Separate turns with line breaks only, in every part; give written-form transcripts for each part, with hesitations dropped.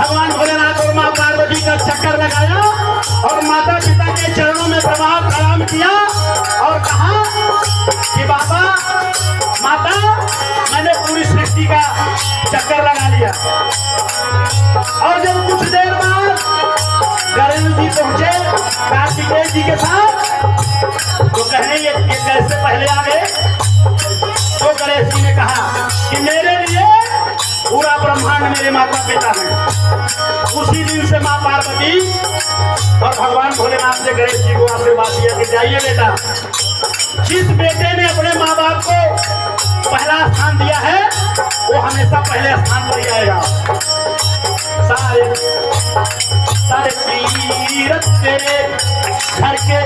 भगवान भोलेनाथ और माँ पार्वती का चक्कर लगाया और माता पिता के चरणों में प्रणाम किया और कहा कि बाबा माता मैंने पूरी सृष्टि का चक्कर लगा लिया। और जब कुछ देर बाद गणेश जी पहुंचे कार्तिकेय जी के साथ तो कहें ये कैसे पहले आ गए। तो गणेश जी ने कहा कि मेरे लिए पूरा ब्रह्मांड मेरे माता पिता हैं। उसी दिन से माँ पार्वती और भगवान भोलेनाथ ने गणेश जी को आशीर्वाद दिया कि जाइए बेटा, जिस बेटे ने अपने माँ बाप को पहला स्थान दिया है वो हमेशा पहले स्थान पर ही आएगा। सारे सारे तीरथ तेरे घर के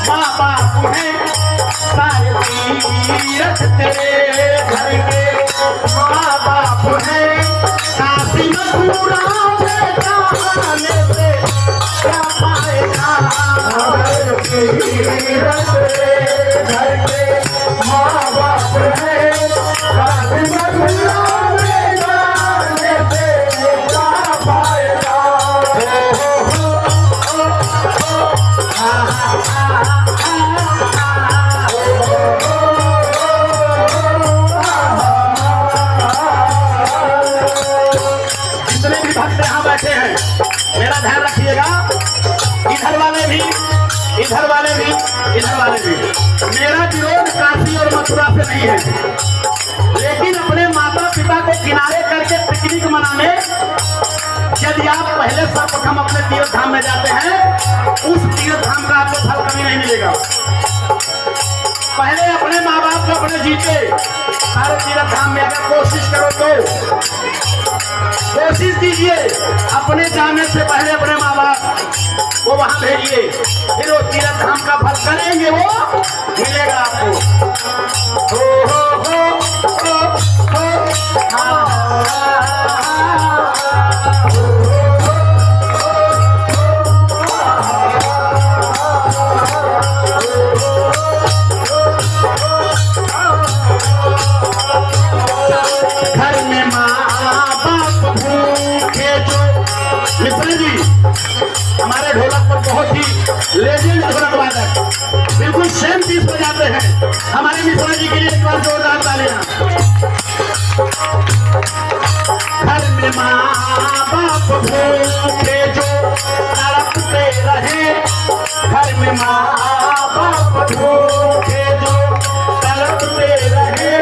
माँ बाप हैं, सारे तीरथ तेरे घर के माँ बाप हैं। काशी मथुरा में जाने से क्या पाएगा, तीरथ तेरे घर के माँ बाप हैं। काशी मथुरा में जाने से क्या पाएगा। जितने भी भक्त यहाँ बैठे हैं मेरा ध्यान रखिएगा, इधर वाले भी इधर वाले भी इधर वाले भी। मेरा विरोध काशी और मथुरा से नहीं है, लेकिन अपने माता पिता को किनारे करके पिकनिक मनाने यदि आप पहले सर्वप्रथम अपने तीर्थ धाम में जाते हैं उस तीर्थ धाम का आपको फल कभी नहीं मिलेगा। पहले अपने माँ बाप को अपने जीते सारे तीर्थ धाम में अगर कोशिश करो तो कोशिश कीजिए अपने जाने से पहले अपने माँ बाप वो वहां भेजिए, फिर वो तीर्थ धाम का फल करेंगे वो मिलेगा आपको। घर में माँ बाप भूखे जो मिश्रा जी हमारे ढोलक पर बहुत ही लेजेंड ढोलक वादक बिल्कुल सेम पीस बजाते हैं। हमारे मिश्रा जी के लिए एक बार जोरदार तालियां। घर में माँ बाप भूखे जो तड़पते रहे, घर में माँ बाप भूखे जो तड़पते रहे।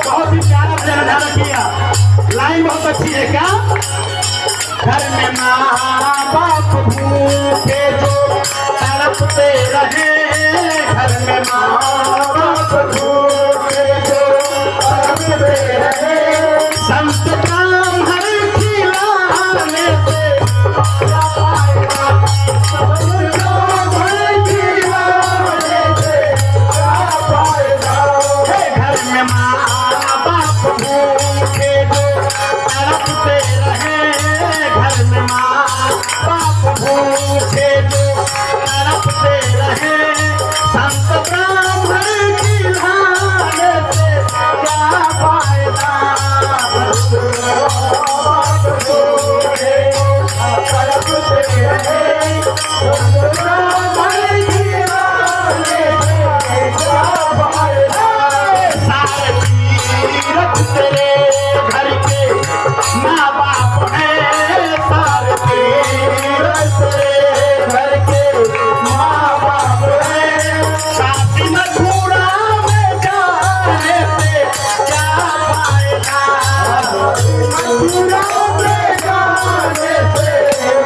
बहुत ही प्यारा ध्यान रखिएगा, लाइन बहुत अच्छी है क्या। घर में माँ बाप भूखे जो तड़पते रहे, घर में माँ बाप भूखे जो तड़पते रहे। संत ब्राह्मण खिलाने से क्या पाएगा, संत ब्राह्मण खिलाने से क्या पाएगा। घर में माँ बाप भूखे जो तड़पते रहे, घर में माँ बाप भूखे जो तड़पते रहे। संत ब्राह्मण खिलाने से क्या फायदा, बाप भूखे तड़पते रहे। संत ब्राह्मण खिलाने से क्या फायदा। सारे तीरथ तेरे घर के माँ बाप हैं, सारे तीरथ तेरे घर के माँ बाप हैं। काशी मथुरा में जाने से क्या फायदा, मथुरा में जाने से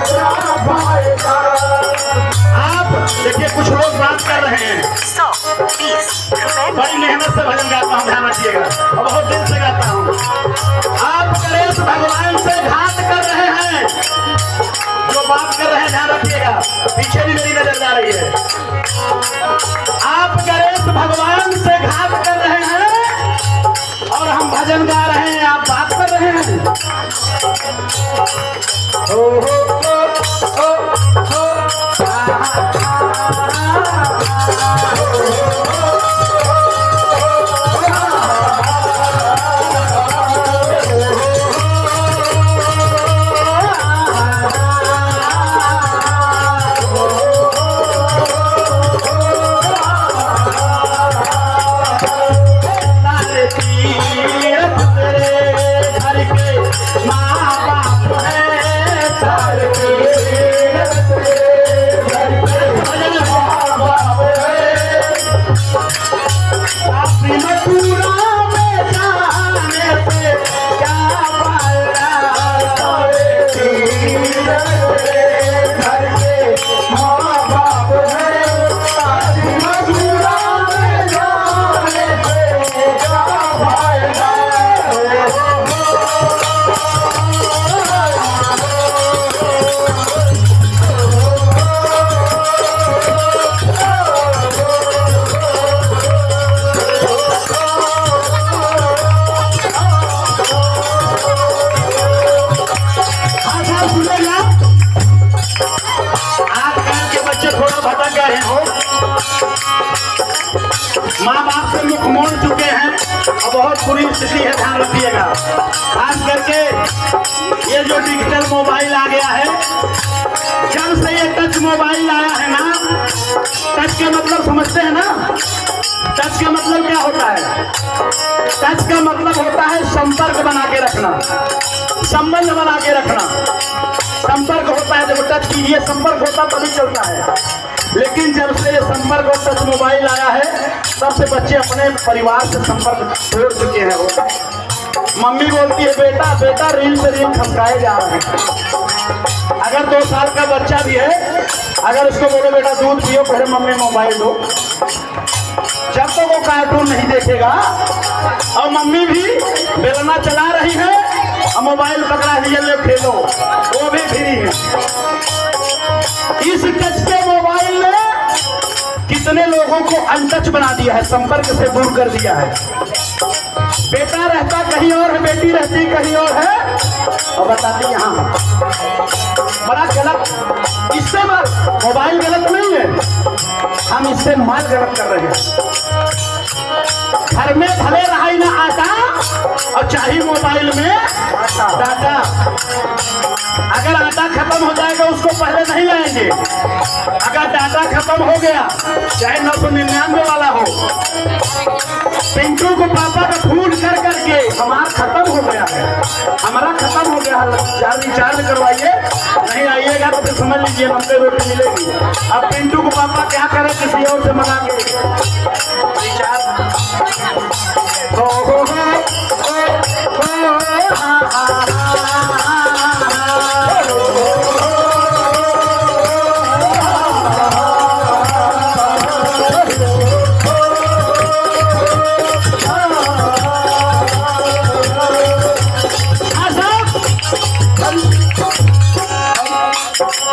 क्या फायदा। आप देखिए कुछ लोग बात कर रहे हैं,
120 रुपए
बड़ी मेहनत से भजन गाता हूँ, ध्यान रखिएगा और बहुत दिल से गाता हूँ। आप गणेश भगवान से घात कर रहे हैं, जो बात कर रहे हैं ध्यान रखिएगा, पीछे भी मेरी नजर जा रही है। आप गणेश भगवान से घात कर रहे हैं और हम भजन गा रहे हैं, आप बात कर रहे हैं। ओ हो ओ हो माँ बाप से मुख मोड़ चुके हैं और बहुत बुरी स्थिति है, ध्यान रखिएगा। खास करके ये जो डिजिटल मोबाइल आ गया है, जब से ये टच मोबाइल आया है ना, टच का मतलब समझते हैं ना? टच का मतलब क्या होता है? टच का मतलब होता है संपर्क बना के रखना, संबंध बना के रखना। संपर्क होता है, जब टच कीजिए संपर्क होता तभी चलता है। लेकिन जब से ये संपर्क और टच मोबाइल आया है, तब से बच्चे अपने परिवार से संपर्क छोड़ चुके हैं। वो मम्मी बोलती है बेटा बेटा रील पे रील खसकाए जा रहे हैं। अगर 2 साल का बच्चा भी है, अगर उसको बोलो बेटा दूध पियो, पहले मम्मी मोबाइल दो, जब तक वो कार्टून नहीं देखेगा। और मम्मी भी बेलना चला रही है और मोबाइल पकड़ा है, ले खेलो, वो भी फ्री है। इस टच के मोबाइल ने कितने लोगों को अनटच बना दिया है, संपर्क से दूर कर दिया है। बेटा रहता कहीं और है, बेटी रहती कहीं और है, और बताती यहाँ। बड़ा गलत, इससे मोबाइल गलत नहीं है, हम इससे माल गलत कर रहे हैं। घर में भले रहा ही ना आटा और चाहे मोबाइल में डाटा। अगर आटा खत्म हो जाएगा उसको पहले नहीं लाएंगे। अगर डाटा खत्म हो गया, चाहे 999 वाला हो, पिंटू को पापा का फोन कर करके हमारा खत्म हो गया है, हमारा खत्म हो गया है, रिचार्ज करवाइए, नहीं आइएगा तो फिर समझ लीजिए 90 रोटी मिलेगी। अब पिंटू को पापा क्या करे, किसी और से मंगा के रिचार्ज।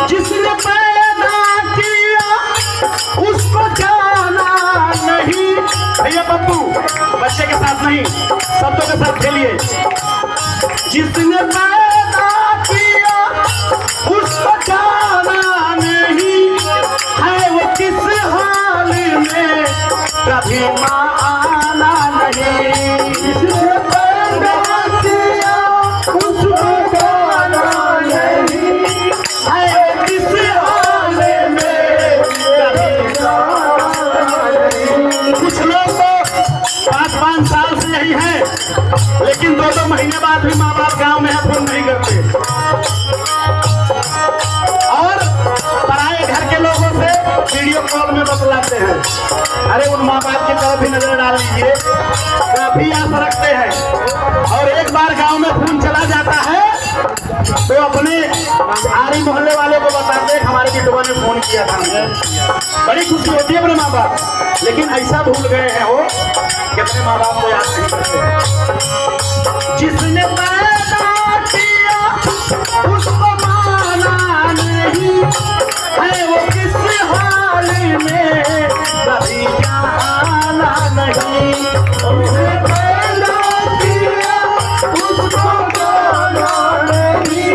जिसने पैदा किया उसको जाना नहीं। भैया पप्पू बच्चे के साथ नहीं, शब्दों के साथ खेलिए। जिसने पैदा किया उसको जाना नहीं है, वो किस हाल में कभी माना नहीं। जिसने पैदा किया उसको जाना नहीं है, किस हाल में कभी जाना नहीं। कुछ लोग तो 5-5 साल से यही है, लेकिन 2-2 महीने बाद भी माँ बाप गाँव में है, फोन नहीं करते। और पराए घर के लोगों से वीडियो कॉल में बतलाते हैं। अरे उन माँ बाप की तरफ भी नजर डाल लीजिए, काफी आस रखते हैं। और एक बार गांव में फोन चला जाता है तो अपने आरी मोहल्ले वाले को बताते हैं हमारे बिटवा ने फोन किया था। बड़ी खुशी होती है अपने माँ बाप, लेकिन ऐसा भूल गए हैं वो कि अपने माँ बाप को याद नहीं करते। जिसने पैदा किया उसको माना नहीं है, वो किस हाल में कभी जाना नहीं। उसने पैदा किया उसको जाना नहीं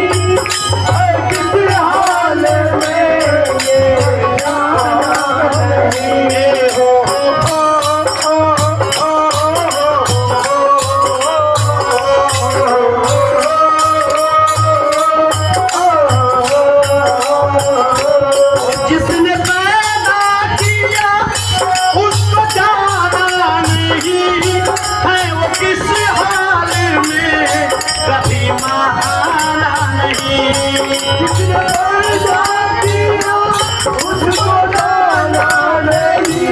है, किस हाल में जाना नहीं। जिसने पैदा किया उसको जाना नहीं है, वो किस हाल में कभी माना नहीं। जिसने पैदा किया उसको जाना नहीं,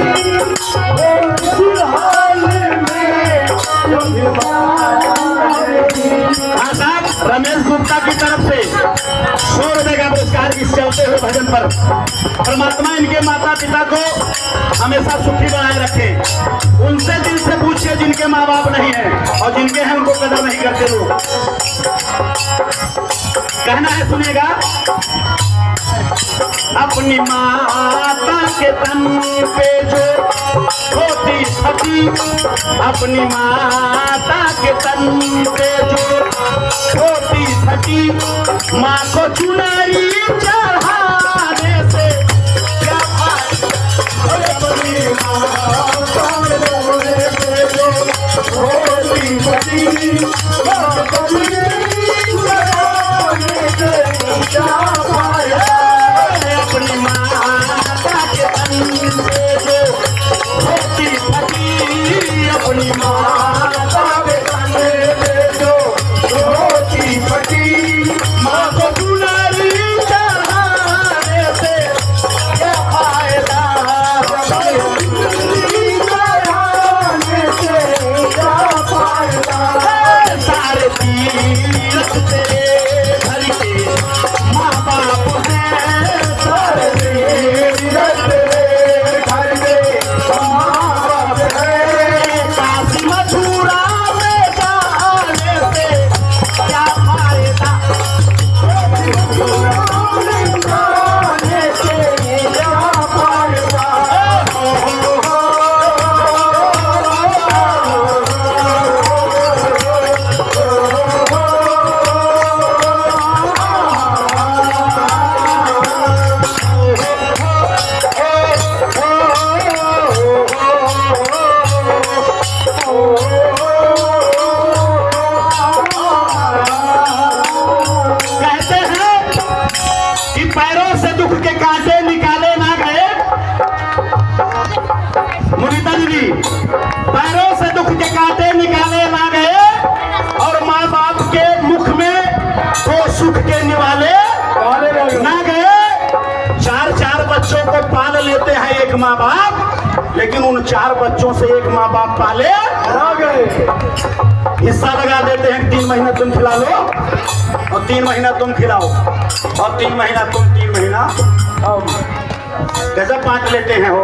वो किस हाल में कभी माना नहीं। हाँ साहब, रमेश गुप्ता की तरफ से 100 रुपए का पुरस्कार इस चलते हुए भजन पर। परमात्मा इनके माता पिता को हमेशा सुखी बनाए रखे। उनसे दिल से पूछिए जिनके माँ बाप नहीं है, और जिनके हैं उनको कदर नहीं करते लोग। कहना है, सुनिएगा। अपनी माता के तन पे जो होती सती, अपनी माता के तन पे जो होती सती, माँ को चुनरी चढ़ाने से क्या फायदा। अपनी माता एक माँ बाप, लेकिन उन 4 बच्चों से एक माँ बाप पाले आ गए। हिस्सा लगा देते हैं, 3 महीना तुम खिला लो और 3 महीना तुम खिलाओ और 3 महीना तुम, 3 महीना गजब बांट लेते हैं। हो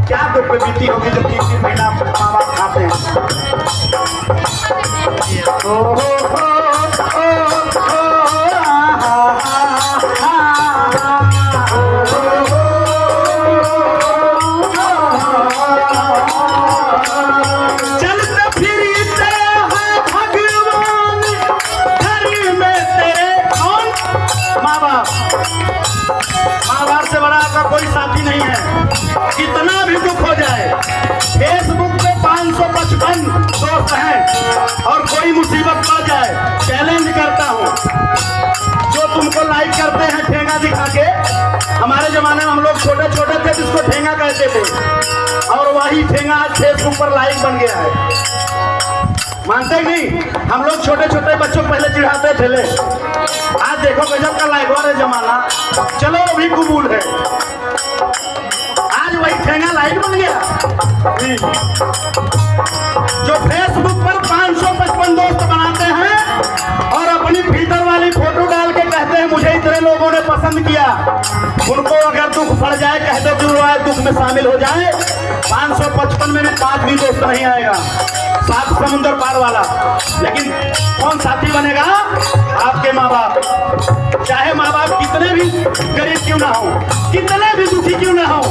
क्या दुख पे बीती होगी जब 3-3 महीना माँ बाप खाते हैं। चलते फिरते हैं भगवान घर में तेरे कौन? माँ बाप। माँ बाप से बड़ा आपका कोई साथी नहीं है। कितना भी दुख हो जाए, फेसबुक पे 555 दोस्त हैं और कोई मुसीबत पड़ जाए, चैलेंज करता हूँ, जो तुमको लाइक करते हैं ठेंगा दिखा के। हमारे जमाने में हम लोग छोटे छोटे थे जिसको ठेंगा कहते थे, और वही ठेंगा आज फेसबुक पर लाइक बन गया है। मानते ही नहीं, हम लोग छोटे छोटे बच्चों को पहले चिढ़ाते थे। ले आज देखो गजब का लाइक वाला जमाना, चलो वो भी कबूल है। आज वही ठेंगा लाइक बन गया। जो फेसबुक पर 555 दोस्त बनाते हैं और अपनी फिल्टर वाली फोटो डाल के कहते हैं मुझे इतने लोगों ने पसंद किया, उनको अगर दुख पड़ जाए कह दो जो आए दुख में शामिल हो जाए। 555 में 5 भी दोस्त नहीं आएगा, 7 समुंदर पार वाला। लेकिन कौन साथी बनेगा? आपके माँ बाप। चाहे माँ बाप कितने भी गरीब क्यों ना हो, कितने भी दुखी क्यों ना हो,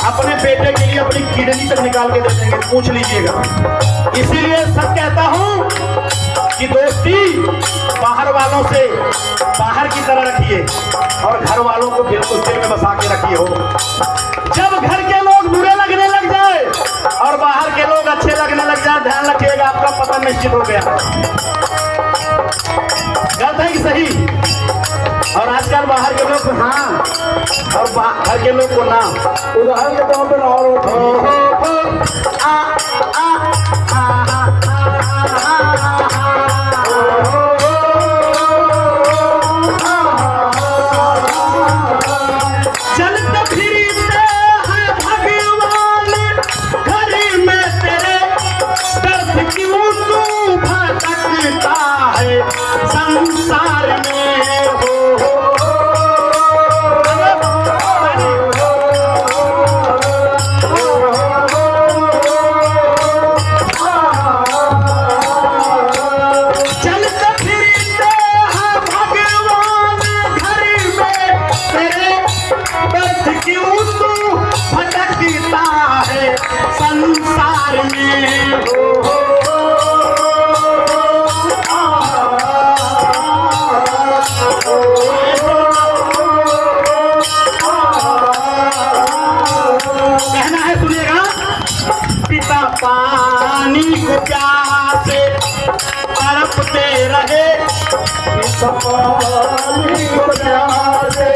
अपने बेटे के लिए अपनी किडनी तक निकाल के दे देंगे, पूछ लीजिएगा। इसीलिए सच कहता हूँ कि दोस्ती बाहर वालों से बाहर की तरह रखिए और घर वालों को बिल्कुल दिल में बसा के रखिए। हो जब घर के लोग बुरे लगने लग जाए और बाहर के लोग अच्छे लगने लग जाए, ध्यान रखिएगा आपका पतन निश्चित हो गया। गलत है कि सही? और आजकल बाहर के लोग हाँ और घर के लोग को ना। उदाहरण के तौर पर चलते फिरते हैं भगवान घर में तेरे, दर्द क्यों तू भटकता है संसार में। हो चलते फिरते हैं भगवान घर में तेरे, दर्द क्यों तू भटकता है संसार में। हो कहना है सुनिएगा। पिता पानी को प्यासे तड़पते रहे, पिता पानी को प्यासे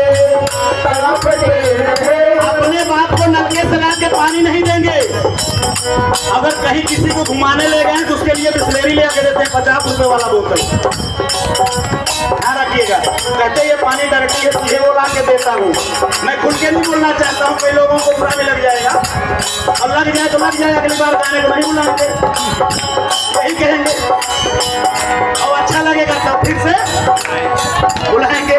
तड़पते रहे। अपने बाप को नलके से ला के पानी नहीं देंगे। अगर कहीं किसी को घुमाने ले गए तो उसके लिए बिस्लेरी ले आके देते हैं 50 रुपए वाला बोतल। ध्यान रखिएगा। कहते ये पानी डायरेक्टली है, तुझे वो ला के देता हूँ। मैं खुल के नहीं बोलना चाहता हूँ, कई लोगों को बुरा भी लग जाएगा और लग जाए तो लग जाए, अगली बार गाने को नहीं बुलाएंगे, यही कहेंगे और अच्छा लगेगा तब फिर से बुलाएंगे।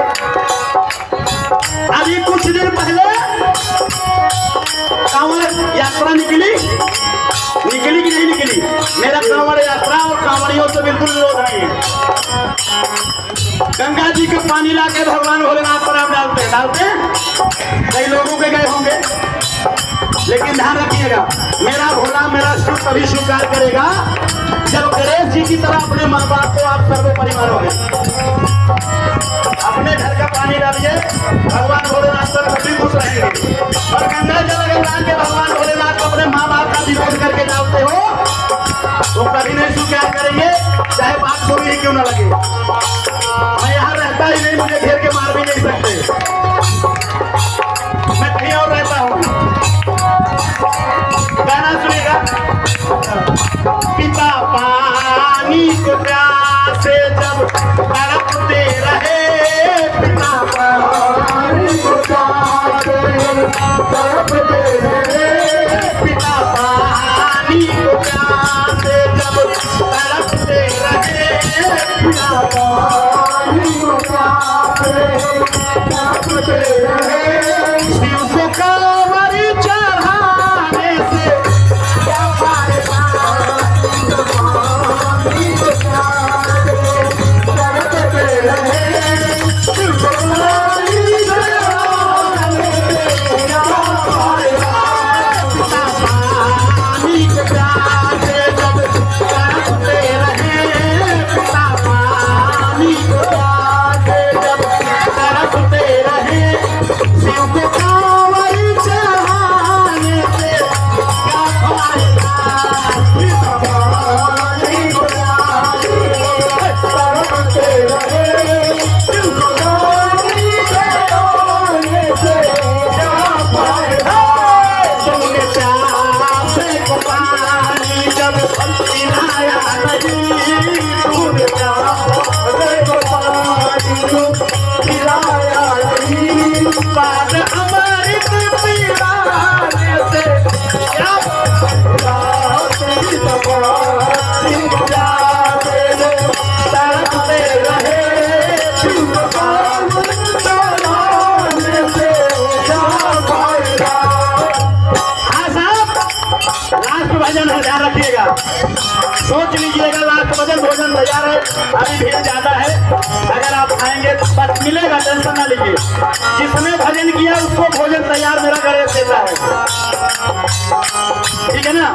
अभी कुछ दिन पहले कांवड़ यात्रा निकली कि नहीं निकली? मेरा कांवड़ यात्रा और कांवड़ियों से बिल्कुल विरोध नहीं है। गंगा जी का पानी लाके भगवान भोलेनाथ पर आप डालते हैं। कई लोगों के गए होंगे, लेकिन ध्यान रखिएगा मेरा भोला मेरा शिव तभी स्वीकार करेगा जब गणेश जी की तरह अपने माँ बाप को आप सर्वोपरि मानोगे। अपने घर का पानी डालिए, भगवान भोलेनाथ पर कभी खुश रहेंगे। और गंगा जल अगर डाल के भगवान भोलेनाथ को अपने माँ बाप का विरोध करके डालते हो तो कभी नहीं स्वीकार करेंगे, चाहे बात बुरी ही क्यों ना लगे। मैं यहाँ रहता ही नहीं, मुझे घेर के मार भी नहीं सकते, मैं कहीं और रहता हूँ। गाना सुनिएगा। पिता पानी को प्यासे जब तड़पते रहे, पिता पानी को प्यासे तड़पते रहे। शिव को कांवरी चढ़ाने से सोच लीजिएगा लास्ट भजन भोजन तैयार है, अभी भीड़ ज्यादा है, अगर आप आएंगे तो बस मिलेगा, टेंशन ना लीजिए। जिसने भजन किया उसको भोजन तैयार मेरा घर देता है, ठीक है ना।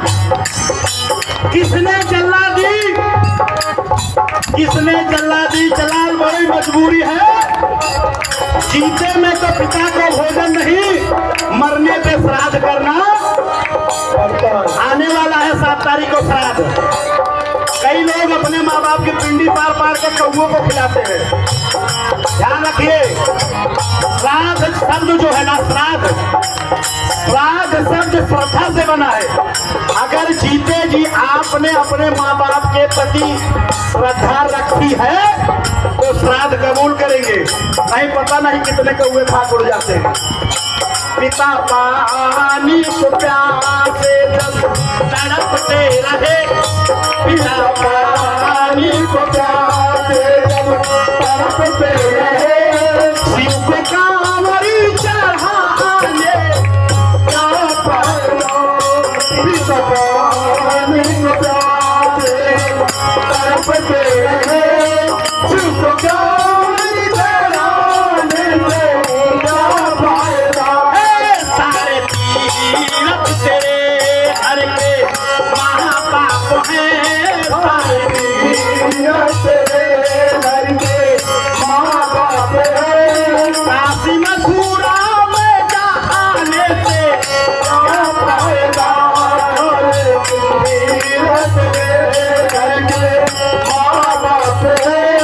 किसने चला दी जलाल बड़ी मजबूरी है, जीते में तो पिता को भोजन नहीं, मरने पे श्राद्ध करना। आने वाला है 7 तारीख को श्राद्ध। कई लोग अपने माँ बाप की पिंडी पार पार के कौओं को खिलाते हैं। ध्यान रखिए, श्राद्ध शब्द जो है ना, श्राद्ध शब्द श्रद्धा से बना है। अगर जीते जी आपने अपने माँ बाप के प्रति श्रद्धा रखी है तो श्राद्ध कबूल करेंगे, नहीं पता नहीं कितने कौए खा उड़ जाते हैं। पिता पानी को प्यासे जब तड़पते रहे, पिता पानी को प्यासे जब तड़पते रहे, शिव को कांवरी चढ़ाने क्या पालो। पिता पानी को प्यासे तड़पते रहे, शिव को कांवरी चढ़ाने से क्या फायदा। सारे तीरथ तेरे हर के महापाप हैं, सारे तीरथ तेरे हर के महापाप हैं, काशी मथुरा में जाने से क्या फायदा। तीरथ तेरे हर के महापाप हैं,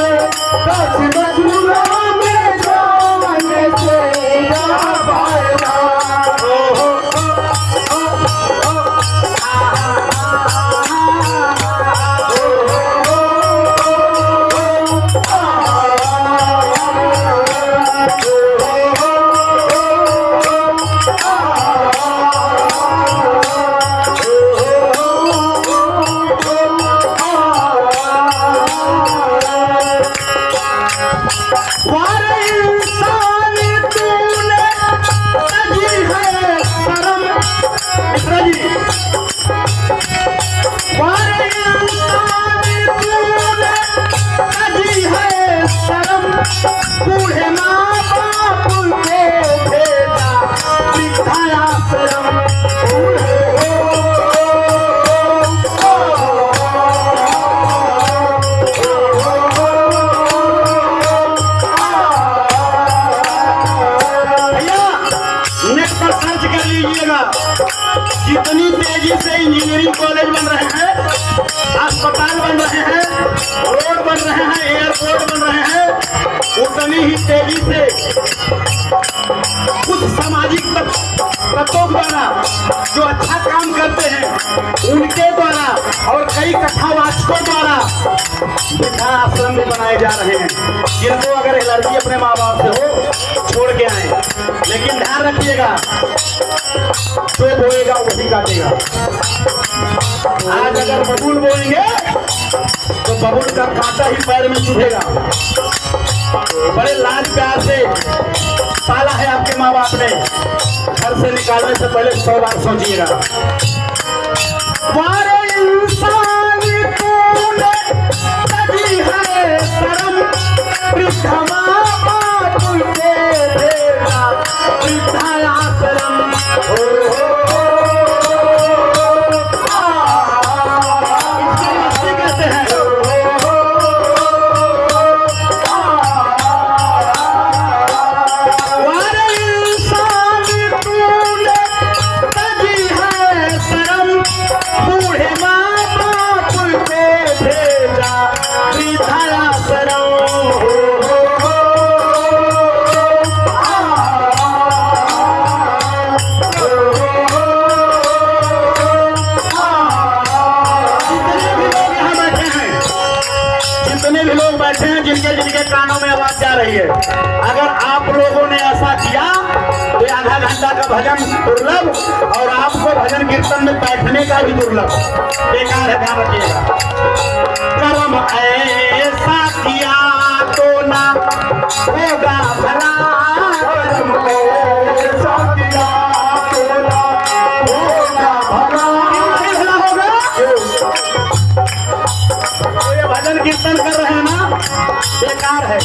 काशी मथुरा में जाने से क्या फायदा। बूढ़े माँ बाप को भेजा बिठाया शरम, भैया नेट पर सर्च कर लीजिएगा। जितनी तेजी से इंजीनियरिंग कॉलेज बन रहे हैं, अस्पताल बन रहे हैं, रोड बन रहे हैं, एयरपोर्ट बन रहे हैं, उतनी ही तेजी से कुछ सामाजिक तत्वों द्वारा जो अच्छा काम करते हैं उनके द्वारा और कई कथावाचकों द्वारा वृद्धाश्रम भी बनाए जा रहे हैं। जिनको अगर एलर्जी अपने माँ बाप से हो छोड़ के आए, लेकिन ध्यान रखिएगा जो बोएगा वही काटेगा। आज अगर बबूल बोएंगे तो बबूल का कांटा ही पैर में चुभेगा। बड़े लाज प्यार से पाला है आपके माँ बाप ने, घर से निकालने से पहले 100 बार सोचिएगा। वारे इंसान तूने तजी है शर्म, वृद्धा माँ बाप के देगा वृद्धाश्रम। जिनके कानों में आवाज जा रही है, अगर आप लोगों ने ऐसा किया तो आधा घंटा का भजन दुर्लभ और आपको भजन कीर्तन में बैठने का भी दुर्लभ, बेकार है, ध्यान रखिएगा। कर्म ऐसा किया तो ना होगा भला, कर्म ऐसा किया तो ना होगा भला होगा। तो ये भजन कीर्तन कर रहे हैं ना, बेकार है।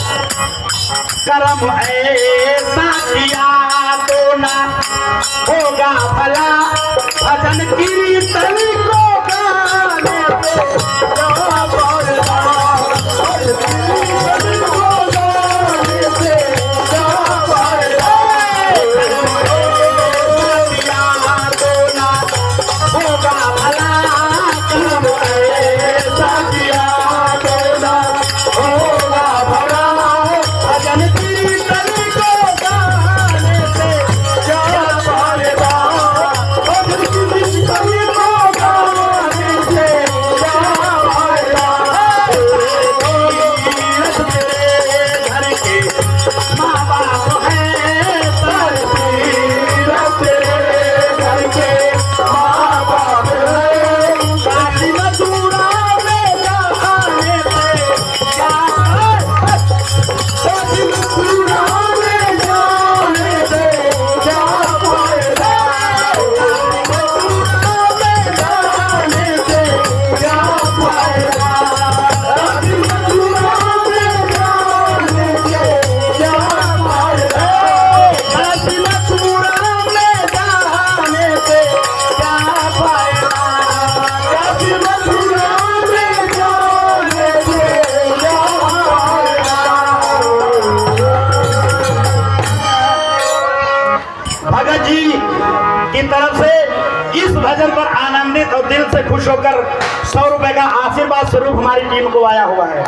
कर्म ऐसा किया तो ना होगा भला, भजन कीर्तन को गाने से क्या बढ़ना, भजन को गाने से क्या बढ़ना। किया तो ना होगा भला, कर्म ऐसा किया तो ना होगा भला, भजन कीर्तन को गाने से क्या बढ़ना, भजन कीर्तन को गाने से क्या बढ़ना। तीरथ तेरे घर के माँ बाप हैं, पर तीरथ तेरे घर के माँ बाप हैं, काशी मथुरा में जाने से क्या, काशी मथुरा में जाने से क्या फायदा, मथुरा में जाने से क्या फायदा, काशी मथुरा में जाने से क्या फायदा, काशी मथुरा में जाने से क्या फायदा, काशी मथुरा में जाने से क्या फायदा। भगत जी की तरफ से इस भजन पर आनंदित और दिल से खुश होकर 100 रुपए का आशीर्वाद स्वरूप हमारी टीम को आया हुआ है।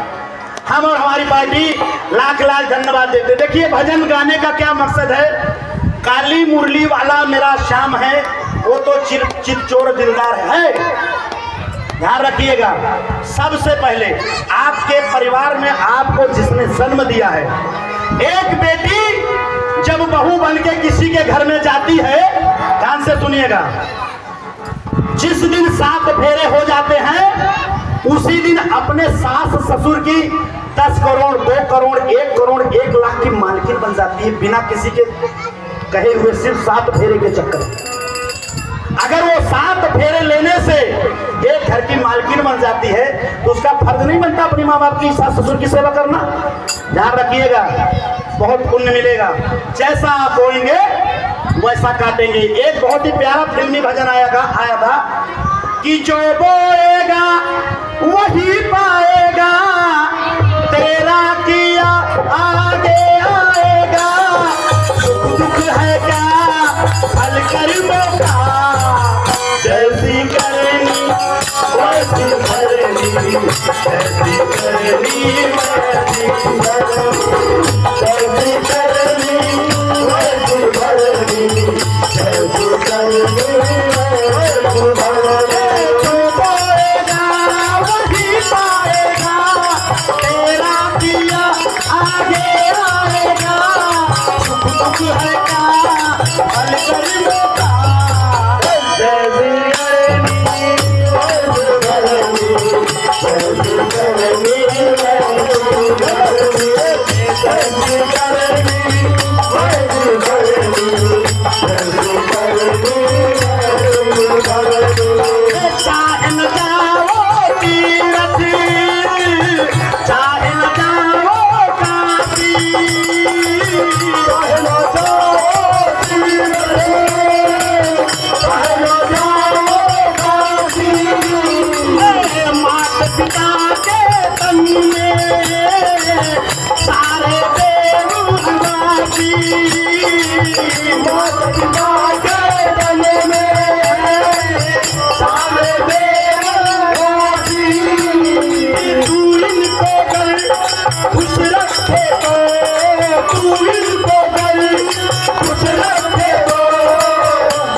हम और हमारी पार्टी लाख लाख धन्यवाद देते। देखिए भजन गाने का क्या मकसद है। काली मुरली वाला मेरा श्याम है, वो तो चितचोर दिलदार है। ध्यान रखिएगा, सबसे पहले आपके परिवार में आपको जिसने जन्म दिया है, एक बेटी जब बहू बन के किसी के घर में जाती है, ध्यान से सुनिएगा, जिस दिन 7 फेरे हो जाते हैं उसी दिन अपने सास ससुर की 10 करोड़ 2 करोड़ 1 करोड़ 1 लाख की मालकिन बन जाती है, बिना किसी के कहे हुए, सिर्फ 7 फेरे के चक्कर में। अगर वो 7 फेरे लेने से एक घर की मालकिन बन जाती है तो उसका फर्ज नहीं बनता अपनी माँ बाप की, सास ससुर की सेवा करना। ध्यान रखिएगा, बहुत पुण्य मिलेगा। जैसा आप बोएंगे वैसा काटेंगे। एक बहुत ही प्यारा फिल्मी भजन आया था कि जो बोएगा वही पाएगा, तेरा किया आगे आएगा, सुख दुख है क्या फल कर्मों का, जैसी करनी वैसी भरनी, जैसी करनी वैसी भरनी, जैसी करनी वैसी भरनी, जैसी करनी वैसी भरनी। जो बोएगा वही पाएगा, तेरा किया आगे आएगा, सुख दुख है क्या फल कर्मों का, जैसी करनी वैसी भरनी, जैसी करनी वैसी भरनी, जैसी करनी कहना जाओ तीर रे, कहना जाओ काशी। मात पिता के तन में सारे देववासी, मात पिता के तन में सारे देववासी। तू इनको कर खुश रखे तो, तू इनको कर खुश रखे तो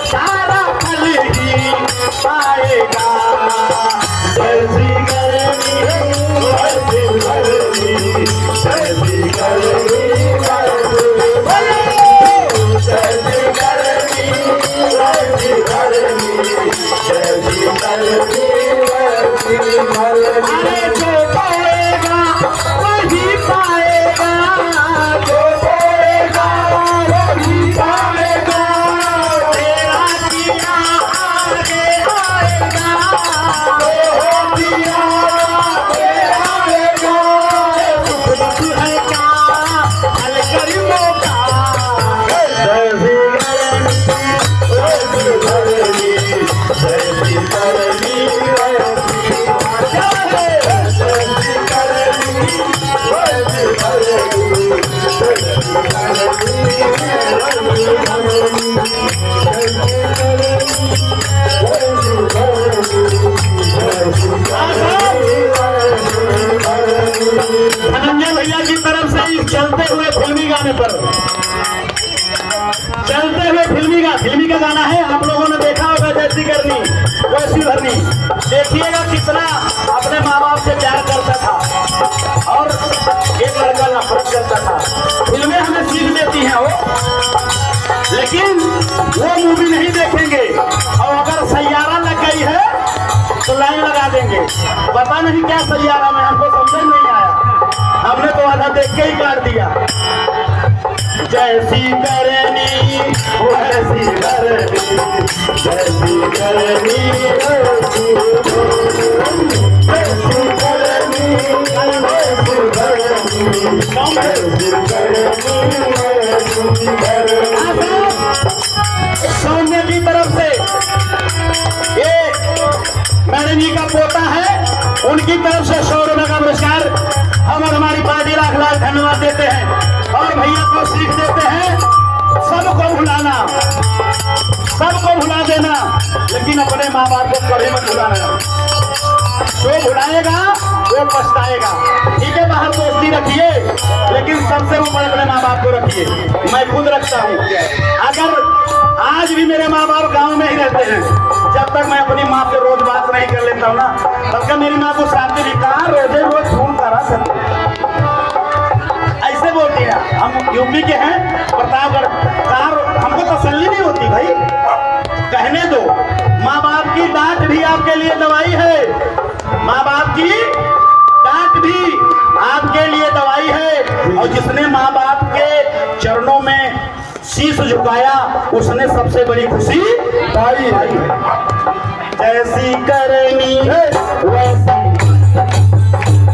सारा फल ही पाएगा। जैसी करनी वैसी करनी, जैसी करनी वैसी करनी, जैसी करनी वैसी करनी, जैसी करनी वैसी करनी। अरे जो पाएगा वही पाएगा, जो पाएगा वही पाएगा। तेरा किया आगे आएगा, तो दिया आगे आएगा। सुख दुख है क्या हल करीमों का, जैसी करनी वैसी करनी, जैसी करनी वैसी करनी, जैसी करनी वैसी करनी, जैसी करनी धनंजय भैया की तरफ से इस चलते हुए फिल्मी गाने पर, चलते हुए फिल्मी का गाना है। आप लोगों ने देखा होगा जैसी करनी वैसी भरनी। देखिएगा कितना अपने माँ बाप से प्यार करता था और एक लड़का नफरत करता था। फिल्में हमें सीख देती हैं वो, लेकिन वो मूवी नहीं देखेंगे। और अगर सैयारा लग गई है तो लाइन लगा देंगे। पता नहीं क्या सैयारा में, हमको समझ नहीं आया, हमने तो आधा देख के ही काट दिया। जैसी करनी वैसी करनी, जैसी करनी वैसी करनी, जैसी करनी वैसी करनी, जैसी करनी वैसी करनी। सौम्य की तरफ से ये मैडम जी का पोता है, उनकी तरफ से 100 रुपए का पुरस्कार हम और हमारी पार्टी लाख लाख धन्यवाद देते हैं। और भैया को सीख देते हैं सबको भुलाना, सबको भुला देना, लेकिन अपने माँ बाप को कभी मत भुलाना। जो भुलाएगा वो पछताएगा। ठीक है, बाहर दोस्ती रखिए, लेकिन सबसे ऊपर अपने माँ बाप को रखिए। मैं खुद रखता हूँ। अगर आज भी मेरे माँ बाप गाँव में ही रहते हैं, जब तक मैं अपनी माँ से रोज बात नहीं कर लेता हूँ ना, तब तक मेरी माँ को शादी भी कहा रोजे रोज फोन करा सकते, ऐसे बोलती है। हम यूपी के हैं, प्रतापगढ़, कहा हमको तसल्ली नहीं होती भाई, कहने दो। माँ बाप की डांट भी आपके लिए दवाई है, माँ बाप की डांट भी आपके लिए दवाई है। और जिसने माँ बाप के चरणों में शीश झुकाया, उसने सबसे बड़ी खुशी पाई है। जैसी करनी वैसी,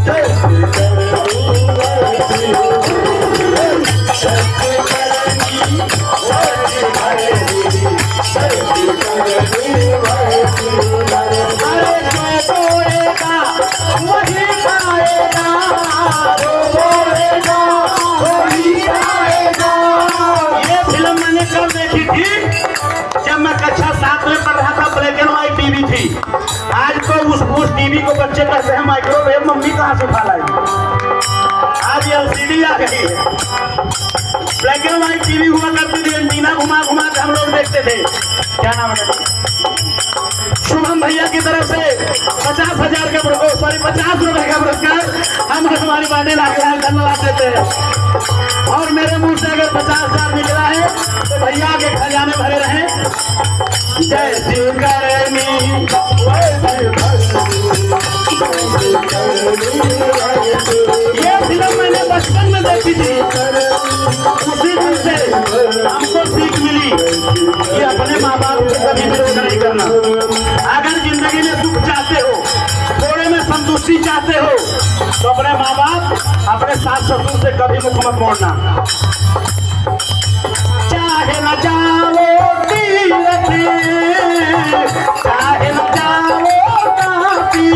जैसी करनी वैसी, जैसी करनी वैसी करनी, जैसी करनी वैसी करनी। अरे जो बोलेगा वही पाएगा, जो बोलेगा वही पाएगा। ये फिल्म मैंने कब देखी थी? जब मैं कक्षा 7 में पढ़ रहा था। ब्लैक एंड व्हाइट टीवी थी। आज तो उस टीवी को बच्चे कहते हैं माइक्रोवेव, मम्मी कहाँ से खा लाई। आज एलसीडी आ गई है। ब्लैक एंड व्हाइट टीवी हुआ करती थी, एंटीना घुमा घुमा के हम लोग देखते थे। क्या नाम है? शुभम भैया की तरफ से 50,000 का 50 रुपए का पुरस्कार हम हमारी बातें लाकर धन्यवाद देते हैं। और मेरे मुंह से अगर 50,000 निकला है तो भैया के खजाने भरे रहे। जैसी करनी वैसी करनी, ये फिल्म मैंने बचपन में देखी थी। उसी दिन से हमको सीख मिली कि अपने माँ बाप से कभी विरोध नहीं करना। अगर जिंदगी में सुख चाहते हो, थोड़े में संतुष्ट खुशी चाहते हो तो अपने माँ बाप अपने सास ससुर से कभी मुख मत मोड़ना। चाहे न जाओ तीरथ, चाहे न जाओ काशी,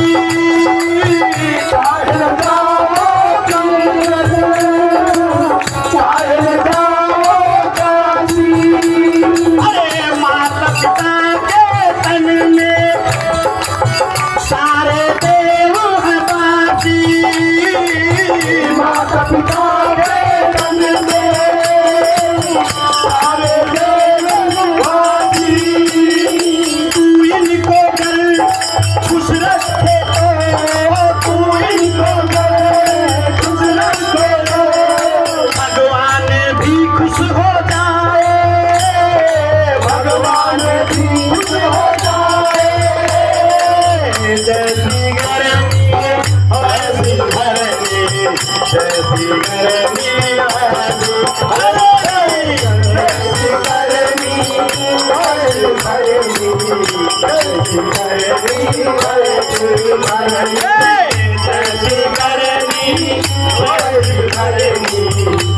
चाहे न जाओ तीरथ, चाहे न जाओ काशी। अरे माता पिता के तन में सारे देव हैं बासी, माता पिता के तन में सारे देव हैं बासी। तू इनको घर खुश रखे तू इनको घर खुश रखे भगवान भी खुश हो जाए, भगवान भी खुश हो जाए। जैसी गर्मी वैसी भरनी, जैसी गर्मी वैसी भरनी, जैसी गर्मी वैसी भरनी, जैसी गर्मी वैसी भरनी, जैसी गर्मी वैसी भरनी।